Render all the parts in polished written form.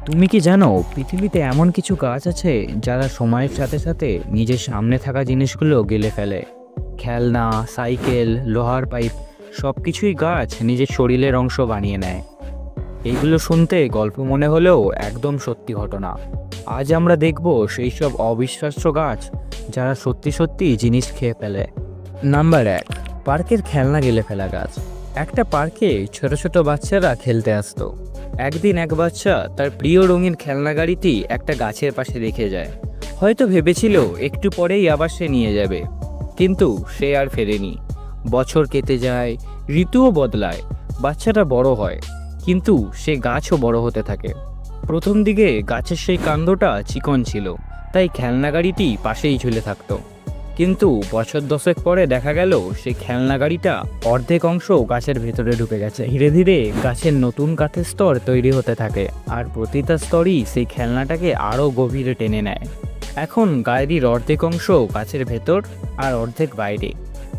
তুমি কি জানো পৃথিবীতে এমন কিছু গাছ আছে যারা সময়ের সাথে সাথে নিজের সামনে থাকা জিনিসগুলো গিলে ফেলে? খেলনা, সাইকেল, লোহার পাইপ সব কিছুই গাছ নিজের শরীরের অংশ বানিয়ে নেয়। এইগুলো শুনতে গল্প মনে হলেও একদম সত্যি ঘটনা। আজ আমরা দেখব সেই সব অবিশ্বাস্য গাছ যারা সত্যি সত্যি জিনিস খেয়ে ফেলে। নাম্বার 1, পার্কের খেলনা গিলে ফেলা গাছ। একটা পার্কে ছোট ছোট বাচ্চারা খেলতে আসতো। একদিন এক বাচ্চা তার প্রিয় রঙিন খেলনা গাড়িটি একটা গাছের পাশে রেখে যায়। হয়তো ভেবেছিল একটু পরেই আবার সে নিয়ে যাবে, কিন্তু সে আর ফেরেনি। বছর কেটে যায়, ঋতুও বদলায়, বাচ্চাটা বড় হয়, কিন্তু সে গাছও বড় হতে থাকে। প্রথম দিকে গাছের সেই কাণ্ডটা চিকন ছিল, তাই খেলনা গাড়িটি পাশেই ঝুলে থাকতো। কিন্তু বছর 10 পরে দেখা গেল সেই খেলনা গাড়িটা অর্ধেক অংশ গাছের ভেতরে ঢুকে গেছে। ধীরে ধীরে গাছের নতুন কাঠের স্তর তৈরি হতে থাকে, আর প্রতিটা স্তরই সেই খেলনাটাকে আরও গভীরে টেনে নেয়। এখন গাড়ির অর্ধেক অংশ গাছের ভেতর আর অর্ধেক বাইরে।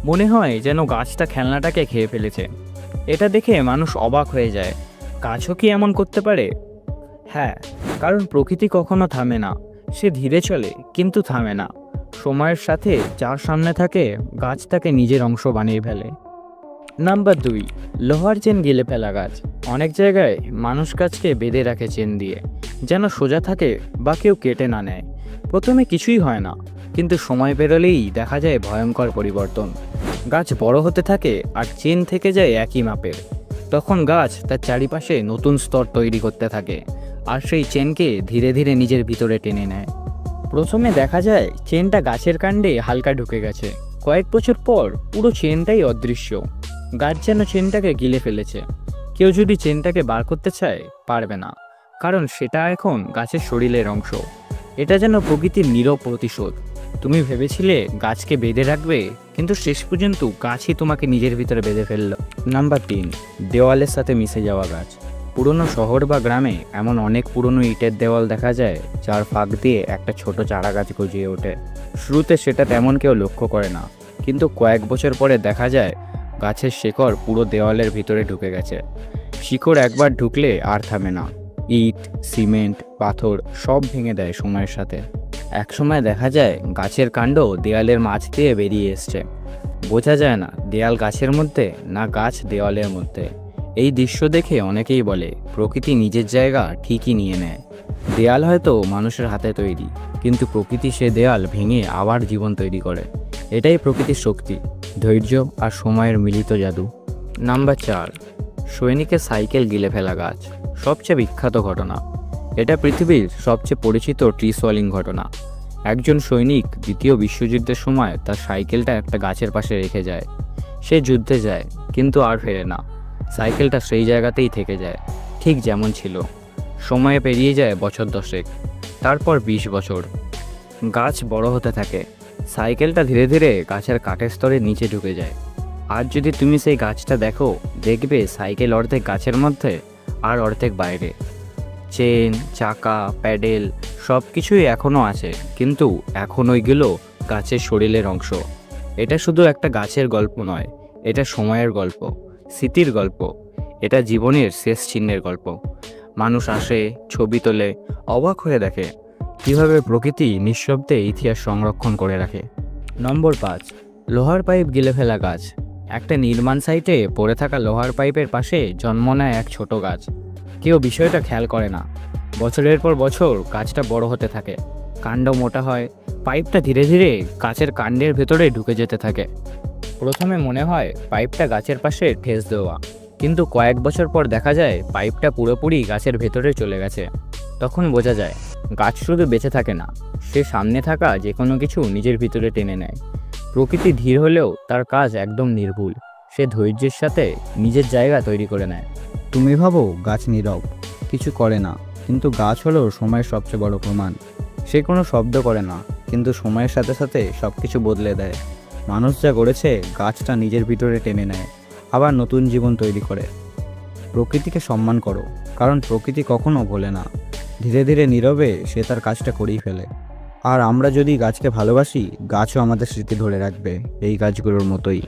মনে হয় যেন গাছটা খেলনাটাকে খেয়ে ফেলেছে। এটা দেখে মানুষ অবাক হয়ে যায়, গাছও কি এমন করতে পারে? হ্যাঁ, কারণ প্রকৃতি কখনো থামে না। সে ধীরে চলে কিন্তু থামে না। সময়ের সাথে যার সামনে থাকে গাছ তাকে নিজের অংশ বানিয়ে ফেলে। নাম্বার 2, লোহার চেন গিলে ফেলা গাছ। অনেক জায়গায় মানুষ গাছকে বেঁধে রাখে চেন দিয়ে, যেন সোজা থাকে বা কেউ কেটে না নেয়। প্রথমে কিছুই হয় না, কিন্তু সময় পেরোলেই দেখা যায় ভয়ঙ্কর পরিবর্তন। গাছ বড় হতে থাকে আর চেন থেকে যায় একই মাপের। তখন গাছ তার চারিপাশে নতুন স্তর তৈরি করতে থাকে, আর সেই চেনকে ধীরে ধীরে নিজের ভিতরে টেনে নেয়। প্রথমে দেখা যায় চেনটা গাছের কাণ্ডে হালকা ঢুকে গেছে। কয়েক বছর পর পুরো চেনটাই অদৃশ্য। গাছ যেন চেনটাকে গিলে ফেলেছে। কেউ যদি চেনটাকে বার করতে চায় পারবে না, কারণ সেটা এখন গাছের শরীরের অংশ। এটা যেন প্রকৃতির নীরব প্রতিশোধ। তুমি ভেবেছিলে গাছকে বেঁধে রাখবে, কিন্তু শেষ পর্যন্ত গাছই তোমাকে নিজের ভিতরে বেঁধে ফেলল। নাম্বার 3, দেওয়ালের সাথে মিশে যাওয়া গাছ। পুরনো শহর বা গ্রামে এমন অনেক পুরনো ইটের দেওয়াল দেখা যায় যার ফাঁক দিয়ে একটা ছোট চারা গাছ গজিয়ে ওঠে। শুরুতে সেটা তেমন কেউ লক্ষ্য করে না, কিন্তু কয়েক বছর পরে দেখা যায় গাছের শেকড় পুরো দেওয়ালের ভিতরে ঢুকে গেছে। শিকড় একবার ঢুকলে আর থামে না। ইট, সিমেন্ট, পাথর সব ভেঙে দেয় সময়ের সাথে। একসময় দেখা যায় গাছের কাণ্ড দেয়ালের মাঝ দিয়ে বেরিয়ে এসছে। বোঝা যায় না দেয়াল গাছের মধ্যে, না গাছ দেওয়ালের মধ্যে। এই দৃশ্য দেখে অনেকেই বলে প্রকৃতি নিজের জায়গা ঠিকই নিয়ে নেয়। দেয়াল হয়তো মানুষের হাতে তৈরি, কিন্তু প্রকৃতি সে দেয়াল ভেঙে আবার জীবন তৈরি করে। এটাই প্রকৃতির শক্তি, ধৈর্য আর সময়ের মিলিত জাদু। নাম্বার 4, সৈনিকের সাইকেল গিলে ফেলা গাছ। সবচেয়ে বিখ্যাত ঘটনা। এটা পৃথিবীর সবচেয়ে পরিচিত ট্রি সোয়ালিং ঘটনা। একজন সৈনিক দ্বিতীয় বিশ্বযুদ্ধের সময় তার সাইকেলটা একটা গাছের পাশে রেখে যায়। সে যুদ্ধে যায়, কিন্তু আর ফেরে না। সাইকেলটা সেই জায়গাতেই থেকে যায়, ঠিক যেমন ছিল। সময়ে পেরিয়ে যায় বছর 10, তারপর 20 বছর। গাছ বড় হতে থাকে, সাইকেলটা ধীরে ধীরে গাছের কাঠের স্তরের নিচে ঢুকে যায়। আর যদি তুমি সেই গাছটা দেখো, দেখবে সাইকেল অর্ধেক গাছের মধ্যে আর অর্ধেক বাইরে। চেন, চাকা, প্যাডেল সব কিছুই এখনও আছে, কিন্তু এখন ওইগুলো গাছের শরীরের অংশ। এটা শুধু একটা গাছের গল্প নয়, এটা সময়ের গল্প, স্মৃতির গল্প। এটা জীবনের শেষ চিহ্নের গল্প। মানুষ আসে, ছবি তোলে, অবাক হয়ে দেখে কীভাবে প্রকৃতি নিঃশব্দে ইতিহাস সংরক্ষণ করে রাখে। নম্বর 5, লোহার পাইপ গিলে ফেলা গাছ। একটা নির্মাণ সাইটে পড়ে থাকা লোহার পাইপের পাশে জন্ম নেয় এক ছোট গাছ। কেউ বিষয়টা খেয়াল করে না। বছরের পর বছর গাছটা বড় হতে থাকে, কাণ্ড মোটা হয়, পাইপটা ধীরে ধীরে গাছের কাণ্ডের ভেতরে ঢুকে যেতে থাকে। প্রথমে মনে হয় পাইপটা গাছের পাশে ঠেস দেওয়া, কিন্তু কয়েক বছর পর দেখা যায় পাইপটা পুরোপুরি গাছের ভেতরে চলে গেছে। তখন বোঝা যায় গাছ শুধু বেঁচে থাকে না, সে সামনে থাকা যে কোনো কিছু নিজের ভিতরে টেনে নেয়। প্রকৃতি ধীর হলেও তার কাজ একদম নির্ভুল। সে ধৈর্যের সাথে নিজের জায়গা তৈরি করে নেয়। তুমি ভাবো গাছ নীরব, কিছু করে না, কিন্তু গাছ হলো সময়ের সবচেয়ে বড় প্রমাণ। সে কোনো শব্দ করে না, কিন্তু সময়ের সাথে সাথে সব কিছু বদলে দেয়। মানুষ যা করেছে গাছটা নিজের ভিতরে টেনে নেয়, আবার নতুন জীবন তৈরি করে। প্রকৃতিকে সম্মান করো, কারণ প্রকৃতি কখনো ভোলে না। ধীরে ধীরে নীরবে সে তার কাজটা করেই ফেলে। আর আমরা যদি গাছকে ভালোবাসি, গাছও আমাদের স্মৃতি ধরে রাখবে এই গাছগুলোর মতোই।